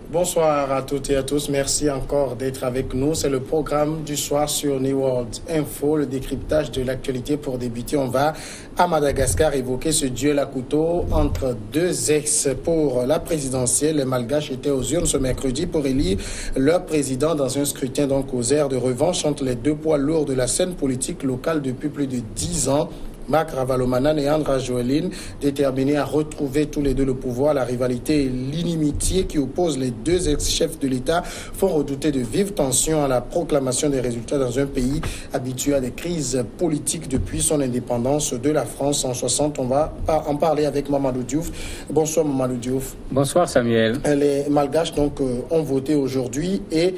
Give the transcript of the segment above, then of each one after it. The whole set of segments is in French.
Bonsoir à toutes et à tous. Merci encore d'être avec nous. C'est le programme du soir sur New World Info, le décryptage de l'actualité. Pour débuter, on va à Madagascar évoquer ce duel à couteau entre deux ex pour la présidentielle. Les Malgaches étaient aux urnes ce mercredi pour élire leur président dans un scrutin donc aux airs de revanche entre les deux poids lourds de la scène politique locale depuis plus de 10 ans. Marc Ravalomanana et Andra Joeline, déterminés à retrouver tous les deux le pouvoir. La rivalité et l'inimitié qui opposent les deux ex-chefs de l'État font redouter de vives tensions à la proclamation des résultats dans un pays habitué à des crises politiques depuis son indépendance de la France en 60. On va en parler avec Mamadou Diouf. Bonsoir Mamadou Diouf. Bonsoir Samuel. Les Malgaches donc ont voté aujourd'hui et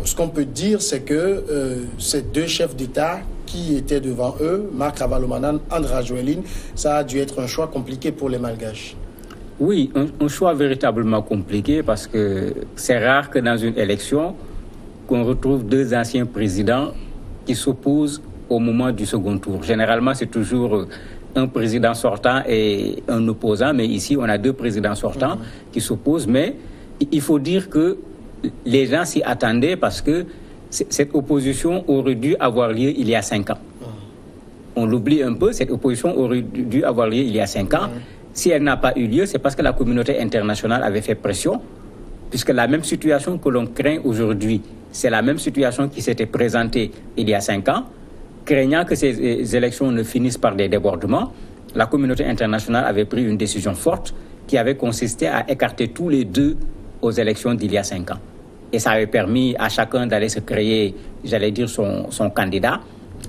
ce qu'on peut dire, c'est que ces deux chefs d'État qui étaient devant eux, Marc Ravalomanana, Andra Joeline, ça a dû être un choix compliqué pour les Malgaches. Oui, un choix véritablement compliqué parce que c'est rare que dans une élection, qu'on retrouve deux anciens présidents qui s'opposent au moment du second tour. Généralement, c'est toujours un président sortant et un opposant, mais ici, on a deux présidents sortants qui s'opposent, mais il faut dire que les gens s'y attendaient parce que cette opposition aurait dû avoir lieu il y a 5 ans. On l'oublie un peu, cette opposition aurait dû avoir lieu il y a 5 ans. Si elle n'a pas eu lieu, c'est parce que la communauté internationale avait fait pression, puisque la même situation que l'on craint aujourd'hui, c'est la même situation qui s'était présentée il y a 5 ans. Craignant que ces élections ne finissent par des débordements, la communauté internationale avait pris une décision forte qui avait consisté à écarter tous les deux aux élections d'il y a 5 ans. Et ça avait permis à chacun d'aller se créer, j'allais dire, son candidat.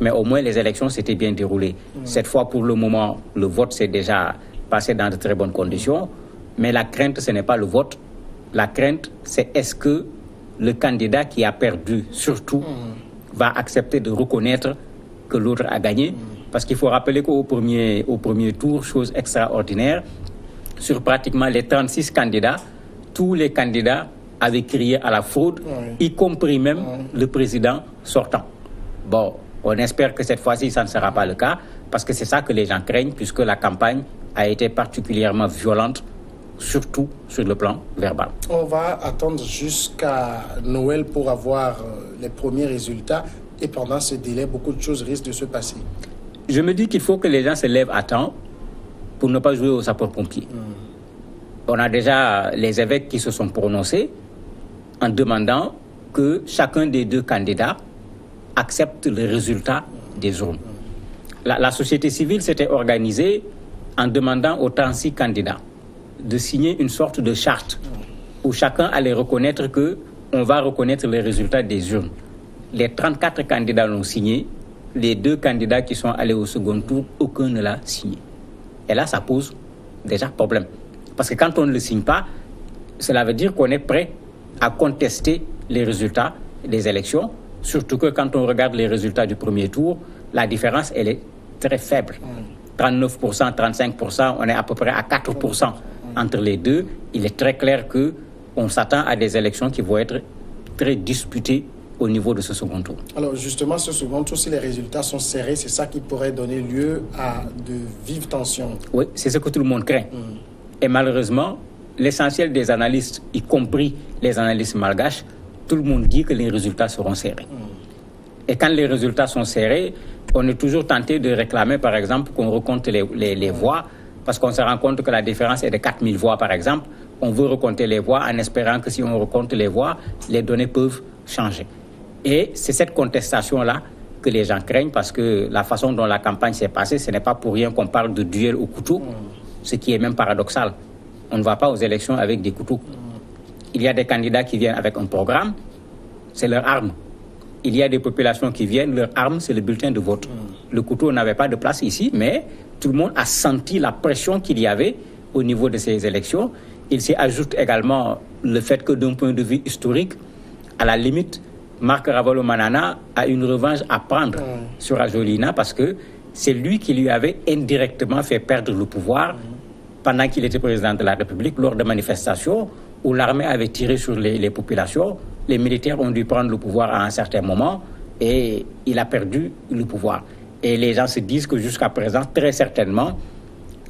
Mais au moins, les élections s'étaient bien déroulées. Cette fois, pour le moment, le vote s'est déjà passé dans de très bonnes conditions. Mais la crainte, ce n'est pas le vote. La crainte, c'est est-ce que le candidat qui a perdu, surtout, va accepter de reconnaître que l'autre a gagné. Parce qu'il faut rappeler qu'au premier tour, chose extraordinaire, sur pratiquement les 36 candidats, tous les candidats avaient crié à la fraude, y compris même le président sortant. Bon, on espère que cette fois-ci, ça ne sera pas le cas, parce que c'est ça que les gens craignent, puisque la campagne a été particulièrement violente, surtout sur le plan verbal. On va attendre jusqu'à Noël pour avoir les premiers résultats, et pendant ce délai, beaucoup de choses risquent de se passer. Je me dis qu'il faut que les gens se lèvent à temps pour ne pas jouer aux sapeurs-pompiers. On a déjà les évêques qui se sont prononcés en demandant que chacun des deux candidats accepte le résultat des urnes. La société civile s'était organisée en demandant aux 36 candidats de signer une sorte de charte où chacun allait reconnaître qu'on va reconnaître les résultats des urnes. Les 34 candidats l'ont signé. Les deux candidats qui sont allés au second tour, aucun ne l'a signé. Et là, ça pose déjà problème. Parce que quand on ne le signe pas, cela veut dire qu'on est prêt à contester les résultats des élections, surtout que quand on regarde les résultats du premier tour, la différence, elle est très faible. 39%, 35%, on est à peu près à 4% entre les deux. Il est très clair qu'on s'attend à des élections qui vont être très disputées au niveau de ce second tour. Alors justement, ce second tour, si les résultats sont serrés, c'est ça qui pourrait donner lieu à de vives tensions. Oui, c'est ce que tout le monde craint. Et malheureusement, l'essentiel des analystes, y compris les analystes malgaches, tout le monde dit que les résultats seront serrés. Et quand les résultats sont serrés, on est toujours tenté de réclamer, par exemple, qu'on recompte les voix, parce qu'on se rend compte que la différence est de 4000 voix, par exemple. On veut recompter les voix en espérant que si on recompte les voix, les données peuvent changer. Et c'est cette contestation-là que les gens craignent, parce que la façon dont la campagne s'est passée, ce n'est pas pour rien qu'on parle de duel au couteau, ce qui est même paradoxal. On ne va pas aux élections avec des couteaux. Il y a des candidats qui viennent avec un programme, c'est leur arme. Il y a des populations qui viennent, leur arme, c'est le bulletin de vote. Le couteau n'avait pas de place ici, mais tout le monde a senti la pression qu'il y avait au niveau de ces élections. Il s'y ajoute également le fait que d'un point de vue historique, à la limite, Marc Ravalomanana a une revanche à prendre sur Ajolina parce que c'est lui qui lui avait indirectement fait perdre le pouvoir pendant qu'il était président de la République lors de manifestations où l'armée avait tiré sur les populations. Les militaires ont dû prendre le pouvoir à un certain moment et il a perdu le pouvoir. Et les gens se disent que jusqu'à présent, très certainement,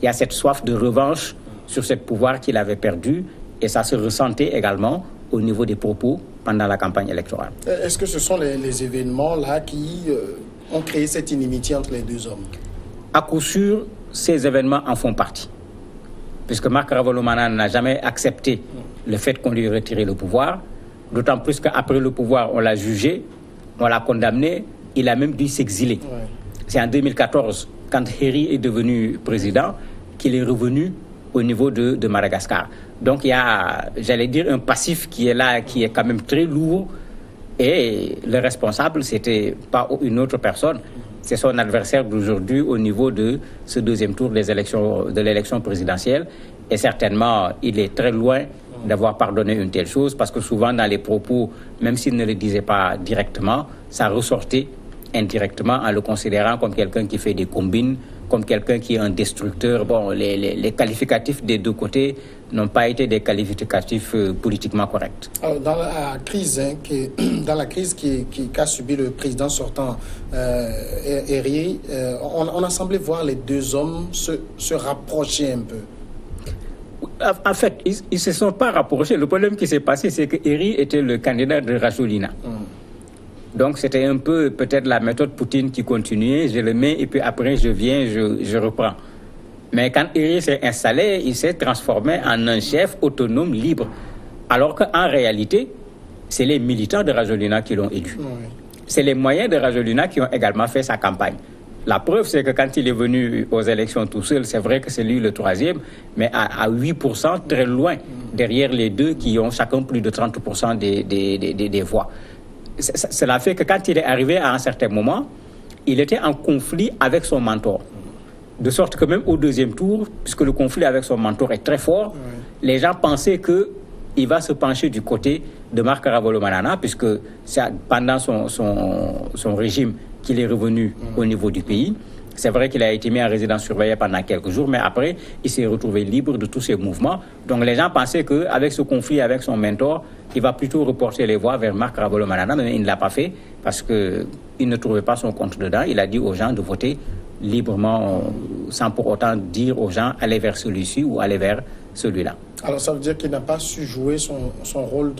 il y a cette soif de revanche sur ce pouvoir qu'il avait perdu Et ça se ressentait également au niveau des propos pendant la campagne électorale. Est-ce que ce sont les événements-là qui ont créé cette inimitié entre les deux hommes? À coup sûr, ces événements en font partie. Puisque Marc Ravalomanana n'a jamais accepté le fait qu'on lui ait retiré le pouvoir, d'autant plus qu'après le pouvoir, on l'a jugé, on l'a condamné, il a même dû s'exiler. Ouais. C'est en 2014, quand Herry est devenu président, qu'il est revenu au niveau de Madagascar. Donc il y a, j'allais dire, un passif qui est là, qui est quand même très lourd, et le responsable, c'était pas une autre personne, c'est son adversaire d'aujourd'hui au niveau de ce deuxième tour de l'élection présidentielle. Et certainement, il est très loin d'avoir pardonné une telle chose, parce que souvent dans les propos, même s'il ne le disait pas directement, ça ressortait indirectement en le considérant comme quelqu'un qui fait des combines, comme quelqu'un qui est un destructeur. Bon, les qualificatifs des deux côtés n'ont pas été des qualificatifs politiquement corrects. Alors, dans la crise, qu'a subi le président sortant Herry, on a semblé voir les deux hommes se rapprocher un peu. En fait, ils ne se sont pas rapprochés. Le problème qui s'est passé, c'est que Herry était le candidat de Rajolina. Donc, c'était un peu peut-être la méthode Poutine qui continuait. Je le mets et puis après, je viens, je reprends. Mais quand Herry s'est installé, il s'est transformé en un chef autonome, libre. Alors qu'en réalité, c'est les militants de Rajolina qui l'ont élu. Oui. C'est les moyens de Rajolina qui ont également fait sa campagne. La preuve, c'est que quand il est venu aux élections tout seul, c'est vrai que c'est lui le troisième, mais à 8%, très loin, derrière les deux qui ont chacun plus de 30% des voix. Cela fait que quand il est arrivé à un certain moment, il était en conflit avec son mentor. De sorte que même au deuxième tour, puisque le conflit avec son mentor est très fort, les gens pensaient qu'il va se pencher du côté de Marc Ravalomanana, puisque c'est pendant son régime qu'il est revenu au niveau du pays. C'est vrai qu'il a été mis en résidence surveillée pendant quelques jours, mais après, il s'est retrouvé libre de tous ses mouvements. Donc les gens pensaient qu'avec ce conflit avec son mentor, il va plutôt reporter les voix vers Marc Ravalomanana, mais il ne l'a pas fait parce qu'il ne trouvait pas son compte dedans. Il a dit aux gens de voter librement, sans pour autant dire aux gens allez vers celui-ci ou allez vers celui-là. Alors ça veut dire qu'il n'a pas su jouer son rôle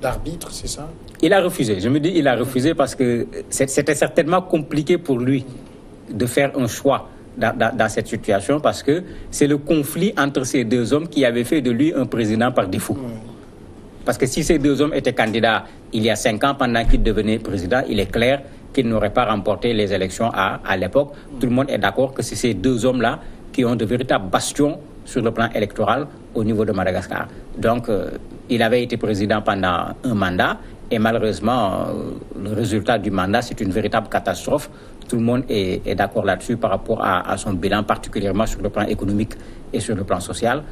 d'arbitre, c'est ça? Il a refusé. Je me dis il a refusé parce que c'était certainement compliqué pour lui de faire un choix dans cette situation, parce que c'est le conflit entre ces deux hommes qui avait fait de lui un président par défaut. Parce que si ces deux hommes étaient candidats il y a 5 ans pendant qu'il devenait président, il est clair qu'il n'aurait pas remporté les élections à l'époque. Tout le monde est d'accord que c'est ces deux hommes-là qui ont de véritables bastions sur le plan électoral au niveau de Madagascar. Donc, il avait été président pendant un mandat et malheureusement, le résultat du mandat, c'est une véritable catastrophe. Tout le monde est d'accord là-dessus par rapport à son bilan, particulièrement sur le plan économique et sur le plan social.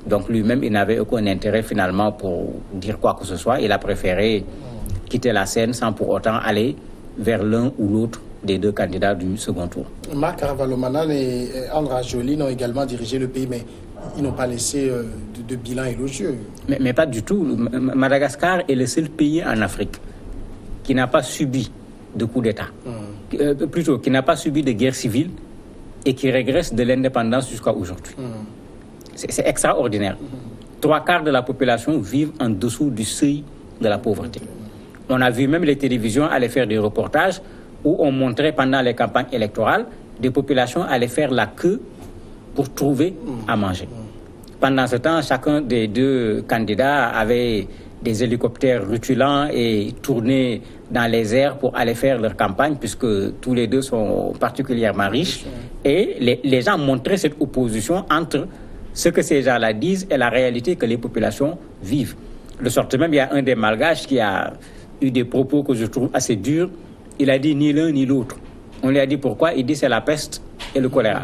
Donc lui-même, il n'avait aucun intérêt finalement pour dire quoi que ce soit. Il a préféré quitter la scène sans pour autant aller vers l'un ou l'autre des deux candidats du second tour. Marc Ravalomanana et André Rajolina ont également dirigé le pays, mais ils n'ont pas laissé de bilan élogieux. Mais pas du tout. Madagascar est le seul pays en Afrique qui n'a pas subi de coup d'État. Plutôt, qui n'a pas subi de guerre civile et qui régresse de l'indépendance jusqu'à aujourd'hui. C'est extraordinaire. 3/4 de la population vivent en dessous du seuil de la pauvreté. On a vu même les télévisions aller faire des reportages où on montrait pendant les campagnes électorales des populations allaient faire la queue pour trouver à manger. Pendant ce temps, chacun des deux candidats avait des hélicoptères rutilants et tournait dans les airs pour aller faire leur campagne, puisque tous les deux sont particulièrement riches. Et les gens montraient cette opposition entre ce que ces gens-là disent et la réalité que les populations vivent. De sorte même, il y a un des Malgaches qui a eu des propos que je trouve assez durs. Il a dit ni l'un ni l'autre. On lui a dit pourquoi? Il dit c'est la peste et le choléra.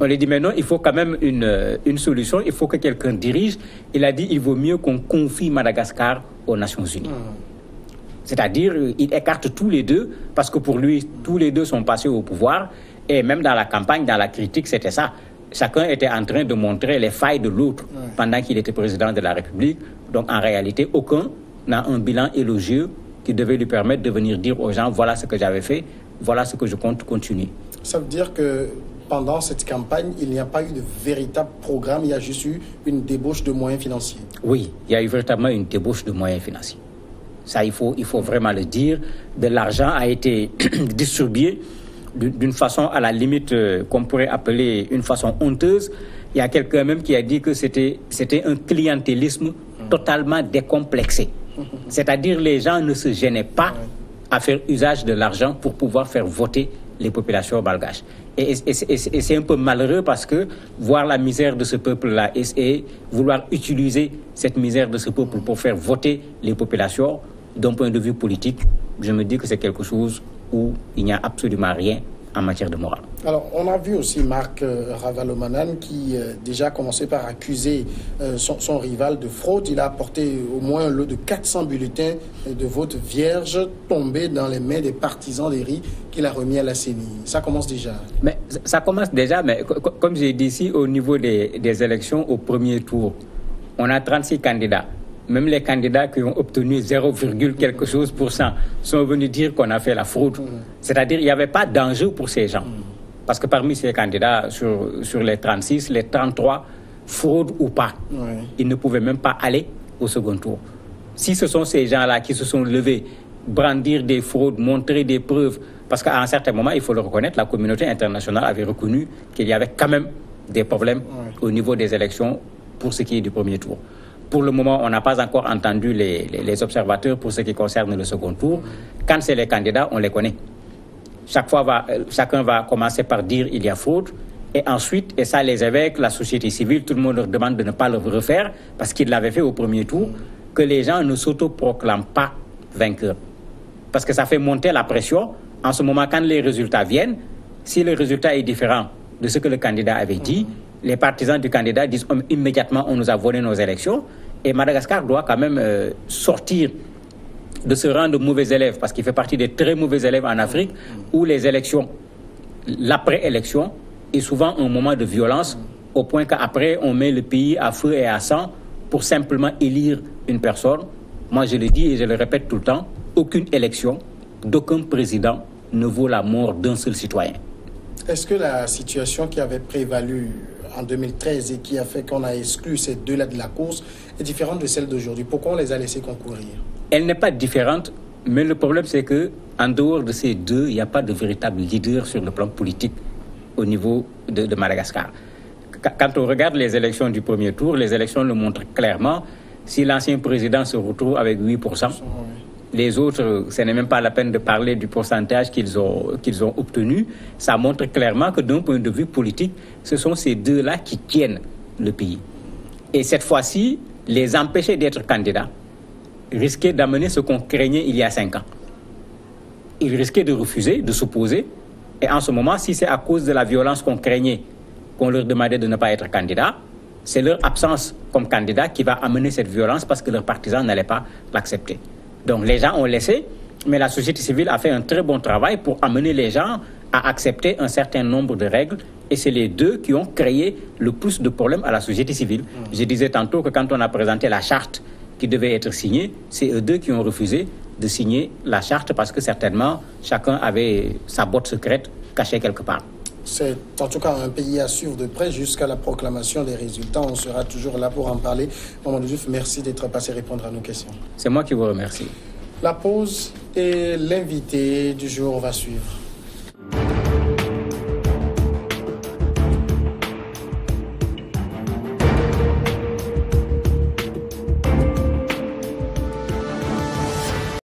On lui a dit mais non, il faut quand même une solution, il faut que quelqu'un dirige. Il a dit il vaut mieux qu'on confie Madagascar aux Nations Unies. C'est-à-dire, il écarte tous les deux, parce que pour lui, tous les deux sont passés au pouvoir. Et même dans la campagne, dans la critique, c'était ça. Chacun était en train de montrer les failles de l'autre pendant qu'il était président de la République. Donc en réalité, aucun n'a un bilan élogieux qui devait lui permettre de venir dire aux gens voilà ce que j'avais fait, voilà ce que je compte continuer. Ça veut dire que pendant cette campagne, il n'y a pas eu de véritable programme, il y a juste eu une débauche de moyens financiers. Oui, il y a eu véritablement une débauche de moyens financiers. Ça, il faut vraiment le dire. De l'argent a été distribué d'une façon à la limite qu'on pourrait appeler une façon honteuse. Il y a quelqu'un même qui a dit que c'était un clientélisme totalement décomplexé. C'est-à-dire les gens ne se gênaient pas à faire usage de l'argent pour pouvoir faire voter les populations malgaches. Et c'est un peu malheureux parce que voir la misère de ce peuple-là et vouloir utiliser cette misère de ce peuple pour faire voter les populations, d'un point de vue politique, je me dis que c'est quelque chose où il n'y a absolument rien en matière de morale. Alors, on a vu aussi Marc Ravalomanane qui déjà a commencé par accuser son rival de fraude. Il a apporté au moins un lot de 400 bulletins de vote vierges tombés dans les mains des partisans d'Eri qu'il a remis à la CENI. Ça commence déjà. Mais ça commence déjà, mais comme j'ai dit ici, au niveau des élections au premier tour, on a 36 candidats. Même les candidats qui ont obtenu 0, quelque chose % sont venus dire qu'on a fait la fraude. C'est-à-dire qu'il n'y avait pas d'enjeu pour ces gens. Parce que parmi ces candidats, sur les 36, les 33, fraude ou pas, ils ne pouvaient même pas aller au second tour. Si ce sont ces gens-là qui se sont levés, brandir des fraudes, montrer des preuves, parce qu'à un certain moment, il faut le reconnaître, la communauté internationale avait reconnu qu'il y avait quand même des problèmes au niveau des élections pour ce qui est du premier tour. Pour le moment, on n'a pas encore entendu les observateurs pour ce qui concerne le second tour. Quand c'est les candidats, on les connaît. Chacun va commencer par dire il y a fraude. Et ensuite, et ça les évêques, la société civile, tout le monde leur demande de ne pas le refaire parce qu'ils l'avaient fait au premier tour, que les gens ne s'autoproclament pas vainqueurs. Parce que ça fait monter la pression. En ce moment, quand les résultats viennent, si le résultat est différent de ce que le candidat avait dit, les partisans du candidat disent immédiatement on nous a volé nos élections. Et Madagascar doit quand même sortir de ce rang de mauvais élèves, parce qu'il fait partie des très mauvais élèves en Afrique, où les élections, l'après-élection, est souvent un moment de violence, au point qu'après, on met le pays à feu et à sang pour simplement élire une personne. Moi, je le dis et je le répète tout le temps, aucune élection d'aucun président ne vaut la mort d'un seul citoyen. Est-ce que la situation qui avait prévalu en 2013 et qui a fait qu'on a exclu ces deux-là de la course est différente de celle d'aujourd'hui? Pourquoi on les a laissés concourir? Elle n'est pas différente, mais le problème c'est qu'en dehors de ces deux, il n'y a pas de véritable leader sur le plan politique au niveau de Madagascar. Quand on regarde les élections du premier tour, les élections le montrent clairement. Si l'ancien président se retrouve avec 8%, les autres, ce n'est même pas la peine de parler du pourcentage qu'ils ont obtenu. Ça montre clairement que d'un point de vue politique, ce sont ces deux-là qui tiennent le pays. Et cette fois-ci, les empêcher d'être candidats risquaient d'amener ce qu'on craignait il y a 5 ans. Ils risquaient de refuser, de s'opposer. Et en ce moment, si c'est à cause de la violence qu'on craignait, qu'on leur demandait de ne pas être candidat, c'est leur absence comme candidat qui va amener cette violence parce que leurs partisans n'allaient pas l'accepter. Donc les gens ont laissé, mais la société civile a fait un très bon travail pour amener les gens à accepter un certain nombre de règles. Et c'est les deux qui ont créé le plus de problèmes à la société civile. Je disais tantôt que quand on a présenté la charte qui devait être signée, c'est eux deux qui ont refusé de signer la charte parce que certainement chacun avait sa botte secrète cachée quelque part. C'est en tout cas un pays à suivre de près jusqu'à la proclamation des résultats. On sera toujours là pour en parler. Mamadou Diouf, merci d'être passé répondre à nos questions. C'est moi qui vous remercie. La pause et l'invité du jour va suivre.